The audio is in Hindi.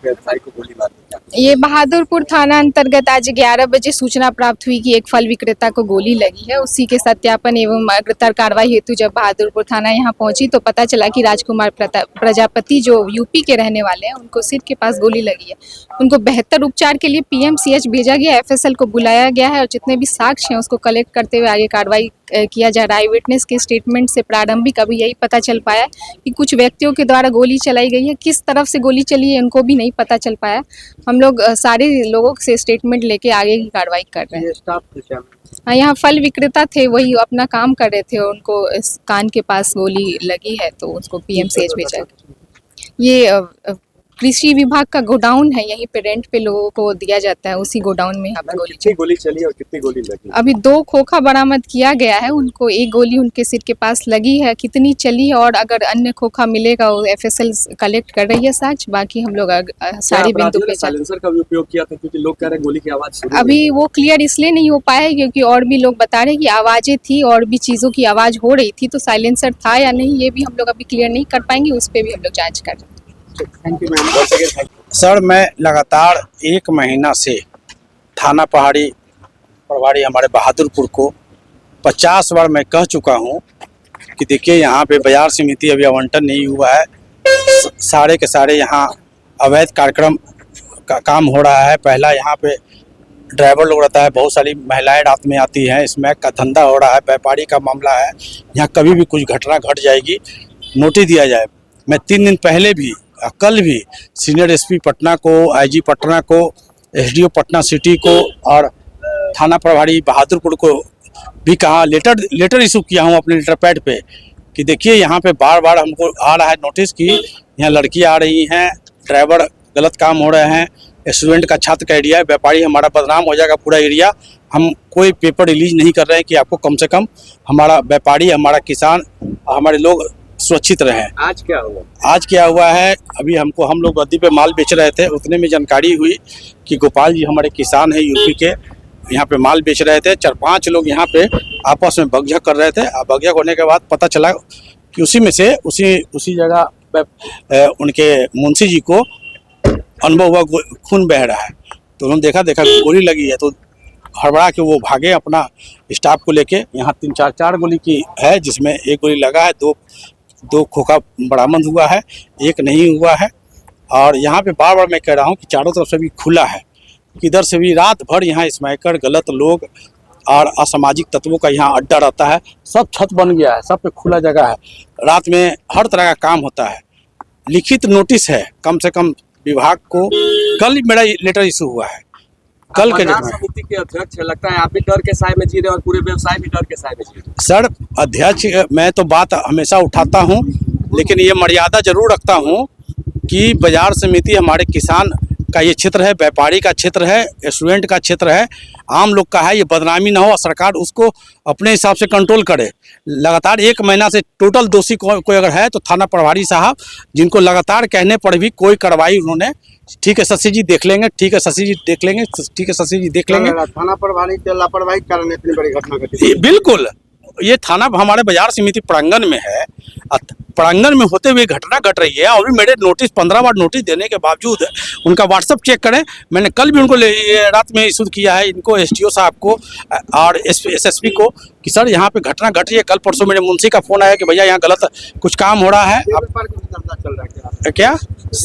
व्यवसायी को गोली मार दी? ये बहादुरपुर थाना अंतर्गत आज 11 बजे सूचना प्राप्त हुई कि एक फल विक्रेता को गोली लगी है। उसी के सत्यापन एवं अग्रतर कार्रवाई हेतु जब बहादुरपुर थाना यहाँ पहुंची तो पता चला कि राजकुमार प्रजापति जो यूपी के रहने वाले हैं, उनको सिर के पास गोली लगी है। उनको बेहतर उपचार के लिए पीएमसीएच भेजा गया, एफएसएल को बुलाया गया है और जितने भी साक्ष्य हैं उसको कलेक्ट करते हुए आगे कार्रवाई किया जा रहा है। आई विटनेस के स्टेटमेंट से प्रारंभिक अभी यही पता चल पाया कि कुछ व्यक्तियों के द्वारा गोली चलाई गई है। किस तरफ से गोली चली है उनको भी नहीं पता चल पाया। हम लोग सारे लोगों से स्टेटमेंट लेके आगे की कार्रवाई कर रहे हैं। हाँ, यहाँ फल विक्रेता थे, वही अपना काम कर रहे थे, उनको इस कान के पास गोली लगी है तो उसको पीएमसीएच भेजा गया। ये कृषि विभाग का गोडाउन है, यहीं पे रेंट पे लोगों को दिया जाता है, उसी गोडाउन में यहाँ पे गोली चली और कितनी गोली लगी? अभी 2 खोखा बरामद किया गया है। उनको एक गोली उनके सिर के पास लगी है, कितनी चली है और अगर अन्य खोखा मिलेगा वो एफएसएल कलेक्ट कर रही है साक्ष्य। बाकी हम लोग सारी बिंदु पे साइलेंसर का भी उपयोग किया था क्योंकि लोग कह रहे हैं गोली की आवाज अभी वो क्लियर इसलिए नहीं हो पाया है क्योंकि और भी लोग बता रहे हैं कि आवाजें थी और भी चीजों की आवाज हो रही थी, तो साइलेंसर था या नहीं ये भी हम लोग अभी क्लियर नहीं कर पाएंगे, उस पर भी हम लोग जाँच कर रहे हैं। Thank you ma'am. सर, मैं लगातार 1 महीना से थाना प्रभारी हमारे बहादुरपुर को 50 बार मैं कह चुका हूं कि देखिए यहाँ पे बाजार समिति अभी आवंटन नहीं हुआ है। सारे के सारे यहाँ अवैध कार्यक्रम का काम हो रहा है। पहला यहाँ पे ड्राइवर लोग रहता है, बहुत सारी महिलाएं रात में आती हैं, स्मैक का धंधा हो रहा है, व्यापारी का मामला है। यहाँ कभी भी कुछ घटना घट जाएगी, नोटिस दिया जाए। मैं 3 दिन पहले भी कल भी सीनियर एसपी पटना को, आईजी पटना को, एसडीओ पटना सिटी को और थाना प्रभारी बहादुरपुर को भी कहा, लेटर इशू किया हूं अपने लेटर पैड पे कि देखिए यहाँ पे बार बार हमको आ रहा है नोटिस कि यहाँ लड़कियां आ रही हैं, ड्राइवर गलत काम हो रहे हैं, स्टूडेंट का छात्र का एरिया है, व्यापारी हमारा बदनाम हो जाएगा पूरा एरिया। हम कोई पेपर रिलीज नहीं कर रहे हैं कि आपको कम से कम हमारा व्यापारी, हमारा किसान, हमारे लोग सुरक्षित रहें। आज क्या हुआ? आज क्या हुआ है, अभी हम लोग गद्दी पे माल बेच रहे थे, उतने में जानकारी हुई कि गोपाल जी हमारे किसान हैं यूपी के, यहाँ पे माल बेच रहे थे। 4-5 लोग यहाँ पे आपस में बकझक कर रहे थे। बकझक होने के बाद पता चला कि उसी में से उसी जगह उनके मुंशी जी को अनुभव हुआ खून बह रहा है, तो उन्होंने देखा गोली लगी है, तो हड़बड़ा के वो भागे अपना स्टाफ को लेके। यहाँ 3-4 गोली की है, जिसमें एक गोली लगा है, दो खोखा बरामद हुआ है, एक नहीं हुआ है। और यहाँ पे बार बार मैं कह रहा हूँ कि चारों तरफ से भी खुला है, किधर से भी रात भर यहाँ स्मैकर, गलत लोग और असामाजिक तत्वों का यहाँ अड्डा रहता है। सब छत बन गया है, सब पे खुला जगह है, रात में हर तरह का काम होता है। लिखित नोटिस है कम से कम विभाग को। कल मेरा लेटर इशू हुआ है, कल के डेट में। समिति के अध्यक्ष लगता है आप भी डर के साए में जी रहे और पूरे व्यवसाय भी डर के साए में जी रहे। सर, अध्यक्ष मैं तो बात हमेशा उठाता हूं, लेकिन ये मर्यादा जरूर रखता हूं कि बाजार समिति हमारे किसान का ये क्षेत्र है, व्यापारी का क्षेत्र है, स्टूडेंट का क्षेत्र है, आम लोग का है। ये बदनामी ना हो और सरकार उसको अपने हिसाब से कंट्रोल करे। लगातार 1 महीना से टोटल दोषी कोई अगर है तो थाना प्रभारी साहब, जिनको लगातार कहने पर भी कोई कार्रवाई उन्होंने, ठीक है शशि जी देख लेंगे, ठीक है शशि जी देख लेंगे, ठीक है शशि जी देख लेंगे। थाना प्रभारी की लापरवाही के कारण इतनी बड़ी घटना घटी। बिल्कुल, ये थाना हमारे बाजार समिति प्रांगण में है, प्रांगण में होते हुए घटना घट रही है। और भी मेरे नोटिस 15 बार नोटिस देने के बावजूद उनका व्हाट्सएप चेक करें। मैंने कल भी उनको रात में इशू किया है, इनको एसडीओ साहब को और एसएसपी को कि सर यहाँ पे घटना घट रही है। कल परसों मेरे मुंशी का फोन आया कि भैया यहाँ गलत कुछ काम हो रहा है। चल रहा है क्या